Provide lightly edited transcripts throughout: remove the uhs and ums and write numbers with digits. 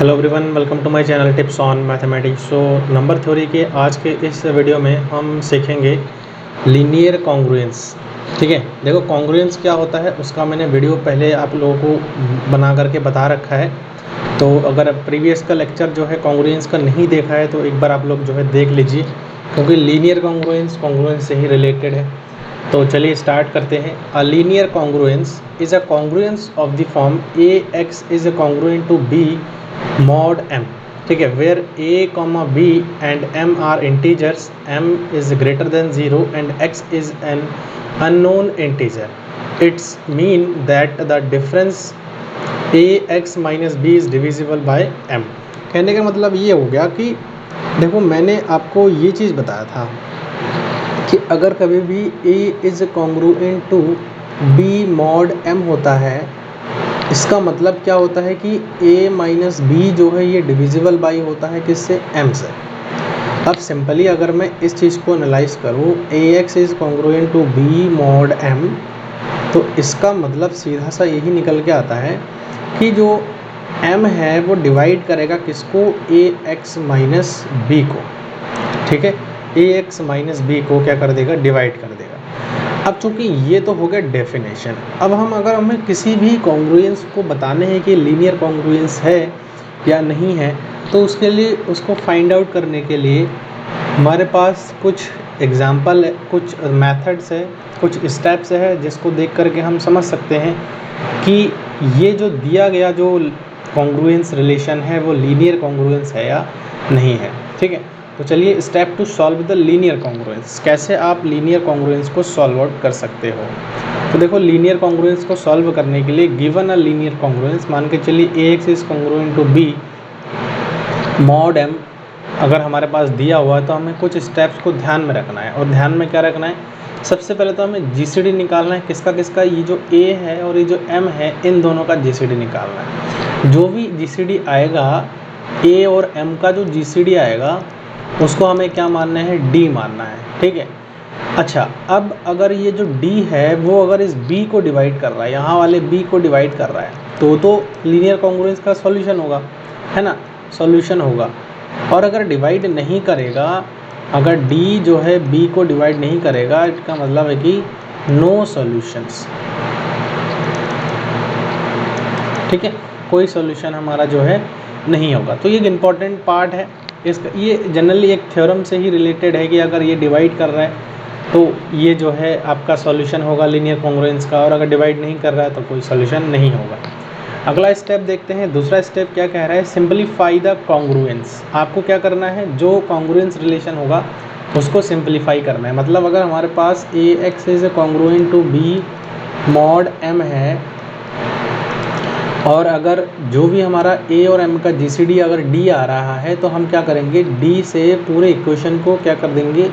Hello everyone, welcome to my channel tips on mathematics. So number theory के आज के इस वीडियो में हम सीखेंगे लीनियर कॉन्ग्रुएंस। ठीक है, देखो कॉन्ग्रुएंस क्या होता है उसका मैंने वीडियो पहले आप लोगों को बना करके बता रखा है। तो अगर प्रीवियस का लेक्चर जो है कॉन्ग्रुएंस का नहीं देखा है तो एक बार आप लोग जो है देख लीजिए, क्योंकि लीनियर कॉन्ग्रुएंस से ही रिलेटेड है। तो चलिए स्टार्ट करते हैं। A linear congruence is a congruence of the form a x is a congruent to b mod m। ठीक है, where a comma b and m are integers, m is greater than 0 and x is an unknown integer. It's mean that the difference a x minus b is divisible by m। कहने का मतलब ये हो गया कि देखो मैंने आपको ये चीज़ बताया था कि अगर कभी भी a is congruent to b mod m होता है, इसका मतलब क्या होता है कि a माइनस बी जो है ये डिविजिबल बाई होता है किससे, m से। अब सिंपली अगर मैं इस चीज़ को एनालाइज करूँ, a x is congruent to b mod m, तो इसका मतलब सीधा सा यही निकल के आता है कि जो m है वो डिवाइड करेगा किसको, ए एक्स माइनस बी को। ठीक है, ए एक्स माइनस बी को क्या कर देगा, डिवाइड कर देगा। अब चूंकि ये तो हो गया डेफिनेशन, अब अगर हमें किसी भी कॉन्ग्रुएंस को बताने हैं कि लीनियर कॉन्ग्रुएंस है या नहीं है, तो उसके लिए उसको फाइंड आउट करने के लिए हमारे पास कुछ एग्जाम्पल है, कुछ मेथड्स है, कुछ स्टेप्स है जिसको देख करके हम समझ सकते हैं कि ये जो दिया गया जो कॉन्ग्रुएंस रिलेशन है वो लीनियर कॉन्ग्रुएंस है या नहीं है। ठीक है, तो चलिए step to solve the linear congruence, कैसे आप लीनियर कॉन्ग्रुएंस को सॉल्व आउट कर सकते हो। तो देखो लीनियर कॉन्ग्रुएंस को सॉल्व करने के लिए गिवन अ लीनियर कॉन्ग्रुएंस, मान के चलिए a x is congruent to b mod m अगर हमारे पास दिया हुआ है, तो हमें कुछ स्टेप्स को ध्यान में रखना है। और ध्यान में क्या रखना है, सबसे पहले तो हमें जीसीडी निकालना है, किसका किसका, ये जो ए है और ये जो एम है, इन दोनों का जीसीडी निकालना है। जो भी जीसीडी आएगा, ए और एम का जो जीसीडी आएगा उसको हमें क्या मानना है, डी मानना है। ठीक है, अच्छा अब अगर ये जो डी है वो अगर इस बी को डिवाइड कर रहा है, यहाँ वाले बी को डिवाइड कर रहा है, तो लीनियर कॉन्ग्रुएंस का सॉल्यूशन होगा, है ना, सॉल्यूशन होगा। और अगर डिवाइड नहीं करेगा, अगर डी जो है बी को डिवाइड नहीं करेगा, इसका मतलब है कि नो सॉल्यूशंस। ठीक है, कोई सॉल्यूशन हमारा जो है नहीं होगा। तो ये एक इम्पॉर्टेंट पार्ट है इसका, ये जनरली एक थ्योरम से ही रिलेटेड है कि अगर ये डिवाइड कर रहा है तो ये जो है आपका सॉल्यूशन होगा लीनियर कॉन्ग्रुएंस का, और अगर डिवाइड नहीं कर रहा है तो कोई सॉल्यूशन नहीं होगा। अगला स्टेप देखते हैं, दूसरा स्टेप क्या कह रहा है, सिंपलीफाई द कॉन्ग्रुएंस। आपको क्या करना है, जो कॉन्ग्रुएंस रिलेशन होगा उसको सिंपलीफाई करना है। मतलब अगर हमारे पास a x is congruent to b mod m है, और अगर जो भी हमारा ए और एम का जीसीडी अगर डी आ रहा है, तो हम क्या करेंगे, डी से पूरे इक्वेशन को क्या कर देंगे,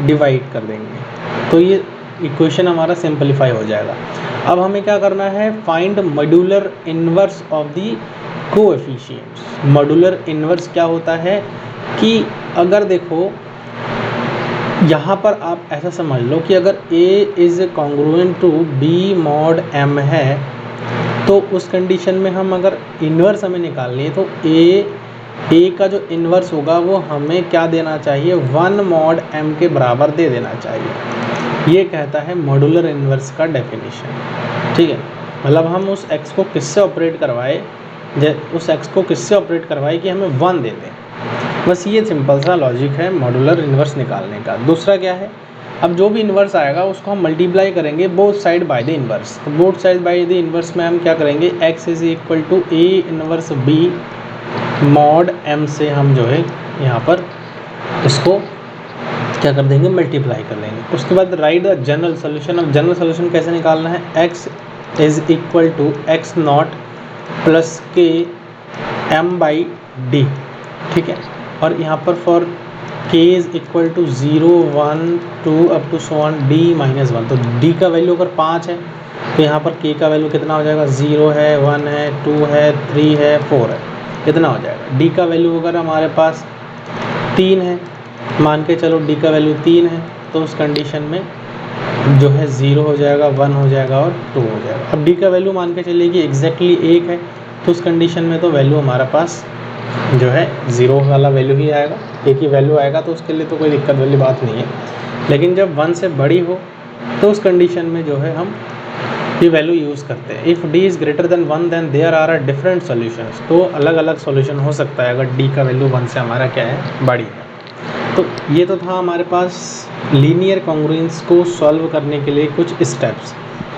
डिवाइड कर देंगे। तो ये इक्वेशन हमारा सिंपलीफाई हो जाएगा। अब हमें क्या करना है, find modular inverse of the coefficients. Modular inverse क्या होता है कि अगर देखो यहाँ पर आप ऐसा समझ लो कि अगर a is congruent to b mod m है, तो उस कंडीशन में हम अगर इन्वर्स हमें निकालनी है, तो a का जो इन्वर्स होगा वो हमें क्या देना चाहिए, 1 मॉड m के बराबर दे देना चाहिए। ये कहता है मॉड्यूलर इन्वर्स का डेफिनेशन। ठीक है, मतलब हम उस x को किससे ऑपरेट करवाए, कि हमें 1 दे दें। बस ये सिंपल सा लॉजिक है मॉड्यूलर इन्वर्स निकालने का। दूसरा क्या है, अब जो भी इन्वर्स आएगा उसको हम मल्टीप्लाई करेंगे both side by the inverse. तो both side by the inverse में हम क्या करेंगे, x is equal to a inverse b mod m से हम जो है यहाँ पर इसको क्या कर देंगे, मल्टीप्लाई कर देंगे। उसके बाद राइट द जनरल सोल्यूशन। अब जनरल सोल्यूशन कैसे निकालना है, x is equal to x not plus k m by d. ठीक है, और यहाँ पर for k is equal to 0 1 2 up to so on d minus 1। तो d का वैल्यू अगर 5 है तो यहाँ पर k का वैल्यू कितना हो जाएगा, 0 है, 1 है, 2 है, 3 है, 4 है, कितना हो जाएगा। d का वैल्यू अगर हमारे पास 3 है, मान के चलो d का वैल्यू 3 है, तो उस कंडीशन में जो है 0 हो जाएगा, 1 हो जाएगा और 2 हो जाएगा। अब d का वैल्यू मान के चलिए कि एग्जैक्टली 1 है, तो उस कंडीशन में तो वैल्यू हमारे पास जो है ज़ीरो वाला वैल्यू ही आएगा, एक ही वैल्यू आएगा, तो उसके लिए तो कोई दिक्कत वाली बात नहीं है। लेकिन जब 1 से बड़ी हो तो उस कंडीशन में जो है हम ये वैल्यू यूज़ करते हैं। If d is greater than 1 then there are different solutions, तो अलग अलग सॉल्यूशन हो सकता है अगर डी का वैल्यू 1 से हमारा क्या है, बड़ी है। तो ये तो था हमारे पास लीनियर कॉन्ग्रुएंस को सॉल्व करने के लिए कुछ स्टेप्स।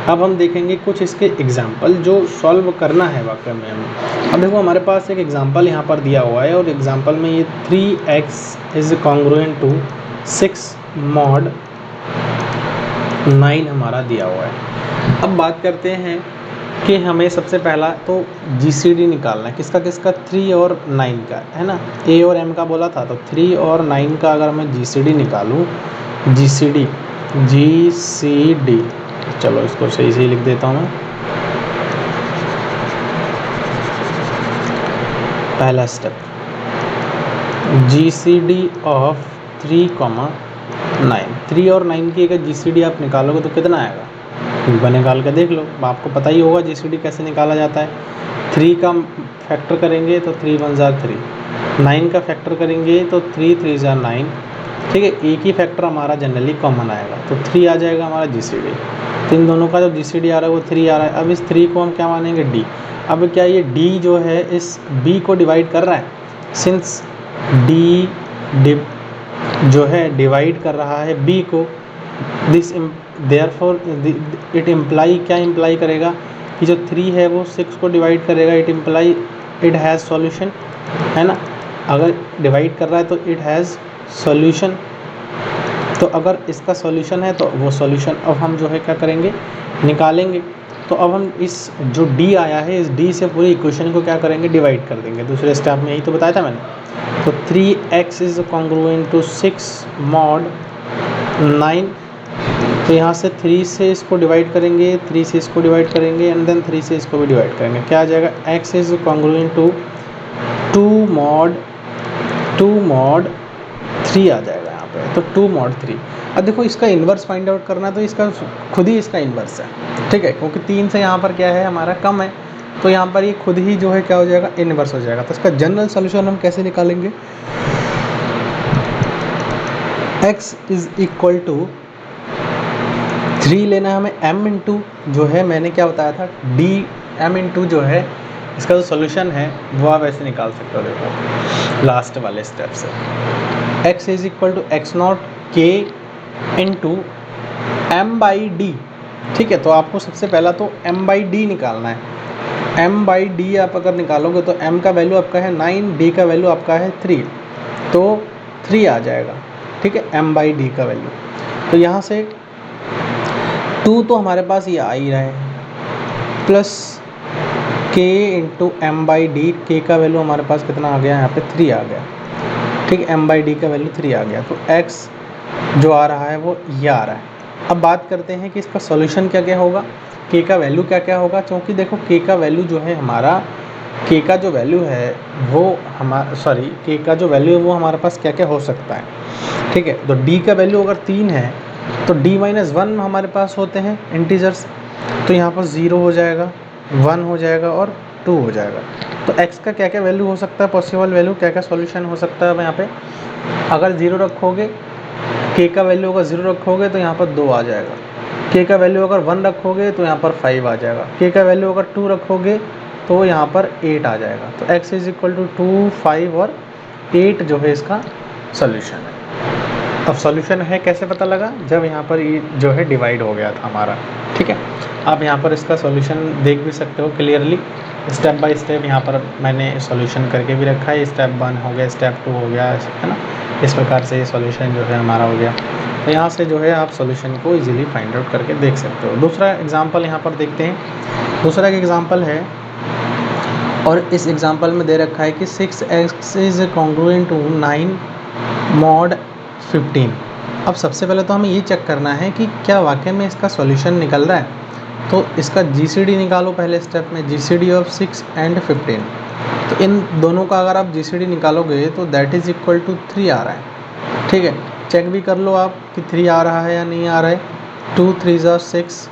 अब हम देखेंगे कुछ इसके एग्जाम्पल जो सॉल्व करना है वाकई में हमें। अब देखो हमारे पास एक एग्जाम्पल यहाँ पर दिया हुआ है और एग्जाम्पल में ये 3x is congruent to 6 mod 9 हमारा दिया हुआ है। अब बात करते हैं कि हमें सबसे पहला तो GCD निकालना है, किसका किसका, 3 और 9 का, है ना। A और M का बोला था, तो 3 और 9 का अगर मैं GCD निकालूँ, GCD चलो इसको सही से लिख देता हूँ मैं। पहला स्टेप GCD ऑफ 3,9, 3 और 9 की अगर GCD आप निकालोगे तो कितना आएगा, एक बार निकाल के देख लो, आपको पता ही होगा GCD कैसे निकाला जाता है। 3 का फैक्टर करेंगे तो 3 1 जार 3, 9 का फैक्टर करेंगे तो 3 3 जार 9, ठीक है। एक ही फैक्टर हमारा जनरली कॉमन आएगा तो 3 आ जाएगा हमारा GCD। तो इन दोनों का जो GCD आ रहा है वो 3 आ रहा है। अब इस 3 को हम क्या मानेंगे, D। अब क्या ये D जो है इस B को डिवाइड कर रहा है, सिंस D जो है डिवाइड कर रहा है B को, दिस देयरफॉर इट इम्प्लाई, क्या इम्प्लाई करेगा कि जो 3 है वो 6 को डिवाइड करेगा, it imply it has solution, है ना। अगर डिवाइड कर रहा है तो इट हैज़ सॉल्यूशन, तो अगर इसका सॉल्यूशन है तो वो सॉल्यूशन अब हम जो है क्या करेंगे, निकालेंगे। तो अब हम इस जो D आया है इस D से पूरी इक्वेशन को क्या करेंगे, डिवाइड कर देंगे। दूसरे स्टेप में यही तो बताया था मैंने। तो 3x is congruent to 6 mod 9, तो यहाँ से 3 से इसको डिवाइड करेंगे, 3 से इसको डिवाइड करेंगे एंड देन 3 से इसको भी डिवाइड करेंगे। क्या आ जाएगा, x is congruent to 2 mod 3 आ जाएगा यहाँ पे, तो 2 mod 3। अब देखो इसका इन्वर्स फाइंड आउट करना है तो इसका खुद ही इसका इन्वर्स है, ठीक है, क्योंकि 3 से यहाँ पर क्या है हमारा कम है, तो यहाँ पर ये खुद ही जो है क्या हो जाएगा, इन्वर्स हो जाएगा। तो इसका जनरल सोल्यूशन हम कैसे निकालेंगे, x इज़ इक्वल टू 3 लेना है हमें, m इंटू जो है मैंने क्या बताया था, d m इंटू जो है इसका जो सोल्यूशन है वो आप ऐसे निकाल सकते हो। देखो लास्ट वाले स्टेप से x is equal to x not k into m by d, ठीक है। तो आपको सबसे पहला तो m बाई डी निकालना है। m बाई डी आप अगर निकालोगे तो m का वैल्यू आपका है 9, d का वैल्यू आपका है 3, तो 3 आ जाएगा, ठीक है, m बाई डी का वैल्यू। तो यहाँ से 2 तो हमारे पास ये आ ही रहा है, plus k into m by d, k का वैल्यू हमारे पास कितना आ गया, यहाँ पे 3 आ गया, ठीक है, m बाई डी का वैल्यू 3 आ गया। तो x जो आ रहा है वो ये आ रहा है। अब बात करते हैं कि इसका सॉल्यूशन क्या क्या होगा, k का वैल्यू क्या क्या होगा, क्योंकि देखो k का वैल्यू जो है हमारा, k का जो वैल्यू है वो k का जो वैल्यू है वो हमारे पास क्या क्या हो सकता है, ठीक है। तो d का वैल्यू अगर 3 है तो d-1 हमारे पास होते हैं इंटीजर्स, तो यहाँ पर 0 हो जाएगा, 1 हो जाएगा और 2 हो जाएगा। तो x का क्या क्या वैल्यू हो सकता है, पॉसिबल वैल्यू क्या क्या सॉल्यूशन हो सकता है। अब यहाँ पे अगर 0 रखोगे, k का वैल्यू अगर 0 रखोगे तो यहाँ पर 2 आ जाएगा, k का वैल्यू अगर 1 रखोगे तो यहाँ पर 5 आ जाएगा, k का वैल्यू अगर 2 रखोगे तो यहाँ पर 8 आ जाएगा। तो x इज़ इक्वल टू 2, 5 और 8 जो है इसका सॉल्यूशन है। अब सॉल्यूशन है कैसे पता लगा, जब यहाँ पर ये जो है डिवाइड हो गया था हमारा, ठीक है। आप यहाँ पर इसका सॉल्यूशन देख भी सकते हो क्लियरली, स्टेप बाय स्टेप यहाँ पर मैंने सॉल्यूशन करके भी रखा है। स्टेप 1 हो गया, स्टेप 2 हो गया, है ना। इस प्रकार से ये सॉल्यूशन जो है हमारा हो गया। तो यहाँ से जो है आप सॉल्यूशन को इजीली फाइंड आउट करके देख सकते हो। दूसरा एग्जांपल यहाँ पर देखते हैं। दूसरा एक एग्जांपल है और इस एग्जांपल में दे रखा है कि 6x is congruent to 9 mod 15। अब सबसे पहले तो हमें ये चेक करना है कि क्या वाकई में इसका सॉल्यूशन निकल रहा है। तो इसका GCD निकालो पहले स्टेप में, GCD ऑफ 6 and 15। तो इन दोनों का अगर आप GCD निकालोगे तो दैट इज़ इक्वल टू 3 आ रहा है, ठीक है। चेक भी कर लो आप कि 3 आ रहा है या नहीं आ रहा है। 2 3 जार 6,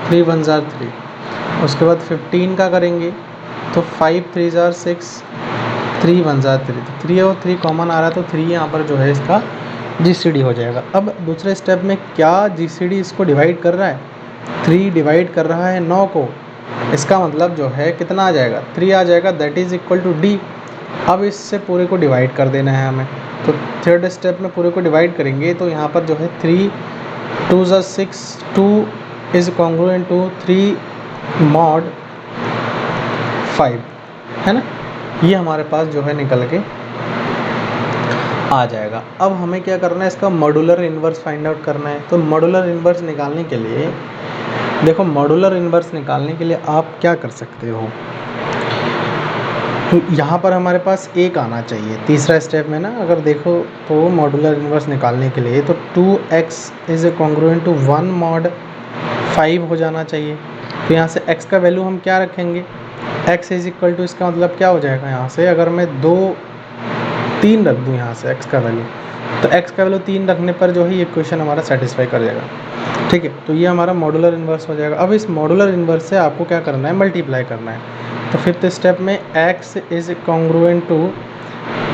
3 1 जार 3। उसके बाद 15 का करेंगे तो 5 3 जार 6, 3 1 जा 3, तो 3 और 3 कॉमन आ रहा है, तो 3 यहाँ पर जो है इसका GCD हो जाएगा। अब दूसरे स्टेप में क्या GCD इसको डिवाइड कर रहा है, 3 डिवाइड कर रहा है 9 को, इसका मतलब जो है कितना आ जाएगा, 3 आ जाएगा, that is equal to D। अब इससे पूरे को डिवाइड कर देना है हमें, तो थर्ड स्टेप में पूरे को डिवाइड करेंगे, तो यहाँ पर जो है 3 2 ज़ा 6, 2 इज़ कॉन्ग्रुएंट टू 3 मॉड 5, है ना। ये हमारे पास जो है निकल के आ जाएगा। अब हमें क्या करना है, इसका मॉड्यूलर इन्वर्स फाइंड आउट करना है। तो मॉड्यूलर इन्वर्स निकालने के लिए देखो, मॉड्यूलर इन्वर्स निकालने के लिए आप क्या कर सकते हो, तो यहाँ पर हमारे पास 1 आना चाहिए तीसरा स्टेप में ना, अगर देखो तो मॉड्यूलर इन्वर्स निकालने के लिए तो 2x is congruent to 1 mod 5 हो जाना चाहिए। तो यहाँ से x का वैल्यू हम क्या रखेंगे, x इज़ इक्वल टू, इसका मतलब क्या हो जाएगा, यहाँ से अगर मैं 3 रख दूँ यहाँ से x का वैल्यू, तो x का वैल्यू 3 रखने पर जो है ये इक्वेशन हमारा सेटिस्फाई कर जाएगा, ठीक है। तो ये हमारा मॉड्यूलर इन्वर्स हो जाएगा। अब इस मॉड्यूलर इन्वर्स से आपको क्या करना है, मल्टीप्लाई करना है। तो फिफ्थ स्टेप में x is congruent to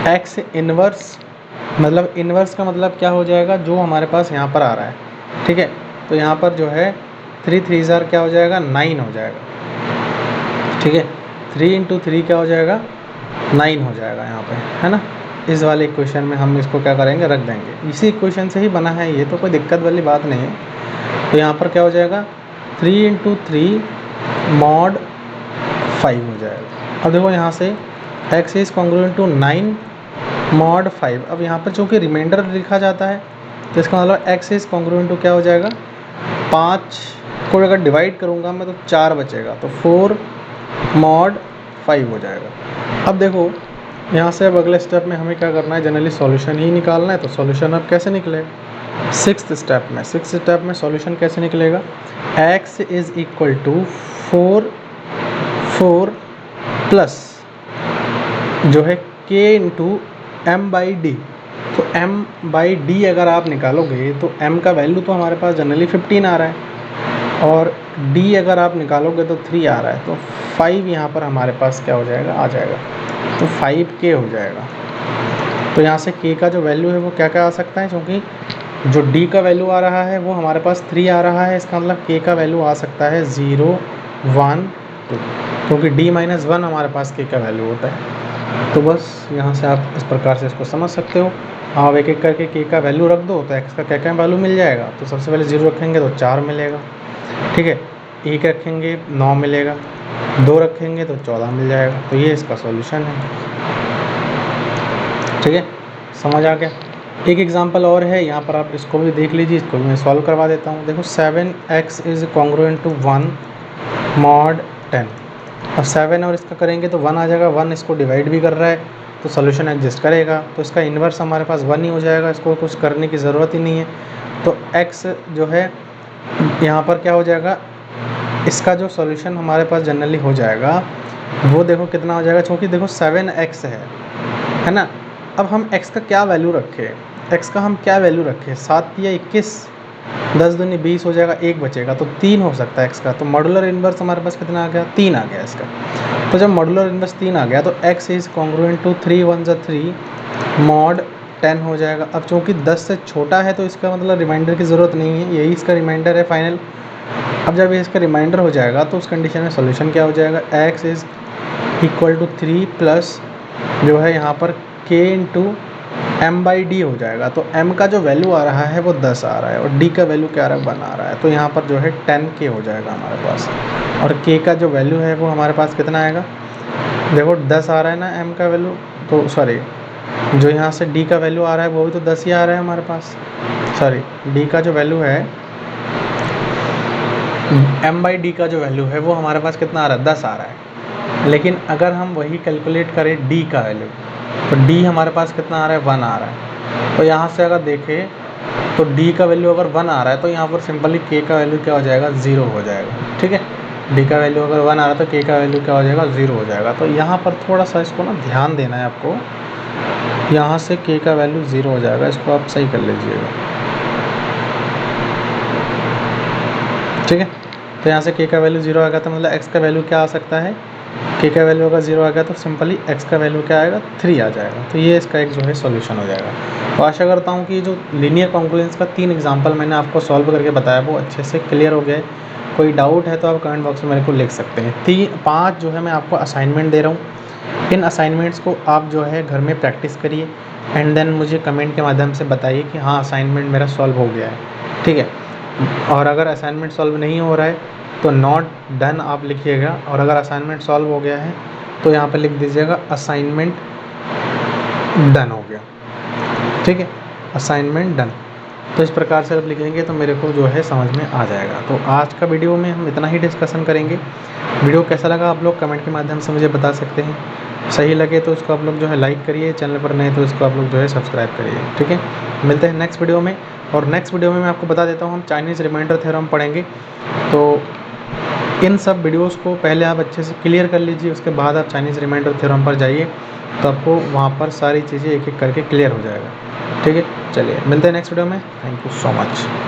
x inverse, मतलब इन्वर्स का मतलब क्या हो जाएगा, जो हमारे पास यहाँ पर आ रहा है, ठीक है। तो यहाँ पर जो है 3 3 ज़ार क्या हो जाएगा, 9 हो जाएगा, ठीक है। 3 इंटू 3 क्या हो जाएगा, 9 हो जाएगा यहाँ पे, है ना। इस वाले इक्वेशन में हम इसको क्या करेंगे, रख देंगे। इसी इक्वेशन से ही बना है ये, तो कोई दिक्कत वाली बात नहीं है। तो यहाँ पर क्या हो जाएगा, 3 इंटू 3 मॉड 5 हो जाएगा। अब देखो यहाँ से x is congruent to 9 mod 5। अब यहाँ पर चूँकि रिमाइंडर लिखा जाता है, तो इसका मतलब x इज़ कॉन्ग्रुएंट टू क्या हो जाएगा, 5 को अगर डिवाइड करूँगा मैं तो 4 बचेगा, तो 4 मॉड 5 हो जाएगा। अब देखो यहाँ से अब अगले स्टेप में हमें क्या करना है, जनरली सॉल्यूशन ही निकालना है। तो सॉल्यूशन अब कैसे निकलेगा, सिक्स्थ स्टेप में सॉल्यूशन कैसे निकलेगा, x is equal to 4 plus जो है k into m by d. तो m बाई डी अगर आप निकालोगे तो m का वैल्यू तो हमारे पास जनरली 15 आ रहा है, और d अगर आप निकालोगे तो 3 आ रहा है, तो 5 यहाँ पर हमारे पास क्या हो जाएगा, आ जाएगा, तो 5k हो जाएगा। तो यहाँ से k का जो वैल्यू है वो क्या क्या आ सकता है, क्योंकि जो d का वैल्यू आ रहा है वो हमारे पास 3 आ रहा है, इसका मतलब k का वैल्यू आ सकता है 0 1 2, क्योंकि d माइनस 1 हमारे पास k का वैल्यू होता है। तो बस यहाँ से आप इस प्रकार से इसको समझ सकते हो। आप एक एक करके k का वैल्यू रख दो, तो x का क्या क्या वैल्यू मिल जाएगा। तो सबसे पहले 0 रखेंगे तो 4 मिलेगा, ठीक है। 1 रखेंगे 9 मिलेगा, 2 रखेंगे तो 14 मिल जाएगा। तो ये इसका सॉल्यूशन है, ठीक है, समझ आ गया। एक एग्जांपल और है, यहाँ पर आप इसको भी देख लीजिए, इसको भी मैं सॉल्व करवा देता हूँ। देखो 7x is congruent to 1 mod 10। अब 7 और इसका करेंगे तो 1 आ जाएगा, 1 इसको डिवाइड भी कर रहा है तो सोल्यूशन एग्जिस्ट करेगा, तो इसका इन्वर्स हमारे पास 1 ही हो जाएगा, इसको कुछ करने की ज़रूरत ही नहीं है। तो x जो है यहाँ पर क्या हो जाएगा, इसका जो सॉल्यूशन हमारे पास जनरली हो जाएगा वो देखो कितना हो जाएगा, क्योंकि देखो 7x है ना। अब हम x का क्या वैल्यू रखें, x का हम क्या वैल्यू रखें, 7 या 21, 10 दूनी 20 हो जाएगा, 1 बचेगा, तो 3 हो सकता है x का। तो मॉड्यूलर इन्वर्स हमारे पास कितना आ गया, 3 आ गया इसका। तो जब मॉड्यूलर इन्वर्स 3 आ गया तो x इज़ कॉन्ग्रुएंट टू 3 1 ज़ा 3 मॉड 10 हो जाएगा। अब चूँकि 10 से छोटा है तो इसका मतलब रिमाइंडर की ज़रूरत नहीं है, यही इसका रिमाइंडर है फाइनल। अब जब ये इसका रिमाइंडर हो जाएगा तो उस कंडीशन में सॉल्यूशन क्या हो जाएगा, x is equal to 3 plus जो है यहाँ पर k into m by d हो जाएगा। तो m का जो वैल्यू आ रहा है वो 10 आ रहा है, और d का वैल्यू क्या आ रहा है, 1 आ रहा है। तो यहाँ पर जो है 10k हो जाएगा हमारे पास, और k का जो वैल्यू है वो हमारे पास कितना आएगा, देखो 10 आ रहा है ना m का वैल्यू, तो सॉरी जो यहाँ से d का वैल्यू आ रहा है वो भी तो 10 ही आ रहा है हमारे पास। सॉरी, d का जो वैल्यू है, m बाई डी का जो वैल्यू है वो हमारे पास कितना आ रहा है, 10 आ रहा है। लेकिन अगर हम वही कैलकुलेट करें d का वैल्यू, तो d हमारे पास कितना आ रहा है, 1 आ रहा है। तो यहाँ से अगर देखें तो d का वैल्यू अगर 1 आ रहा है तो यहाँ पर सिंपली k का वैल्यू क्या हो जाएगा, 0 हो जाएगा, ठीक है। d का वैल्यू अगर 1 आ रहा है तो k का वैल्यू क्या हो जाएगा, 0 हो जाएगा। तो यहाँ पर थोड़ा सा इसको ना ध्यान देना है आपको, यहाँ से k का वैल्यू 0 हो जाएगा, इसको आप सही कर लीजिएगा, ठीक है। तो यहाँ से k का वैल्यू 0 आ गया, तो मतलब x का वैल्यू क्या आ सकता है, के का वैल्यू अगर 0 आ गया तो सिंपली एक्स का वैल्यू क्या आएगा, 3 आ जाएगा। तो ये इसका एक जो है सॉल्यूशन हो जाएगा। तो आशा करता हूँ कि जो लीनियर कॉन्ग्रुएंस का 3 एग्जांपल मैंने आपको सॉल्व करके बताया वो अच्छे से क्लियर हो गया है। कोई डाउट है तो आप कमेंट बॉक्स में मेरे को लिख सकते हैं। 5 जो है मैं आपको असाइनमेंट दे रहा हूँ। इन असाइनमेंट्स को आप जो है घर में प्रैक्टिस करिए एंड देन मुझे कमेंट के माध्यम से बताइए कि हाँ असाइनमेंट मेरा सॉल्व हो गया है, ठीक है। और अगर असाइनमेंट सॉल्व नहीं हो रहा है तो नॉट डन आप लिखिएगा, और अगर असाइनमेंट सॉल्व हो गया है तो यहाँ पर लिख दीजिएगा असाइनमेंट डन हो गया, ठीक है, असाइनमेंट डन। तो इस प्रकार से आप लिखेंगे तो मेरे को जो है समझ में आ जाएगा। तो आज का वीडियो में हम इतना ही डिस्कशन करेंगे। वीडियो कैसा लगा आप लोग कमेंट के माध्यम से मुझे बता सकते हैं। सही लगे तो इसको आप लोग जो है लाइक करिए, चैनल पर नए तो इसको आप लोग जो है सब्सक्राइब करिए, ठीक है। मिलते हैं नेक्स्ट वीडियो में। और नेक्स्ट वीडियो में मैं आपको बता देता हूँ हम चाइनीज़ रिमाइंडर थ्योरम पढ़ेंगे। तो इन सब वीडियोस को पहले आप अच्छे से क्लियर कर लीजिए, उसके बाद आप चाइनीज़ रिमाइंडर थ्योरम पर जाइए, तो आपको वहाँ पर सारी चीज़ें एक एक करके क्लियर हो जाएगा, ठीक है। चलिए मिलते हैं नेक्स्ट वीडियो में। Thank you so much.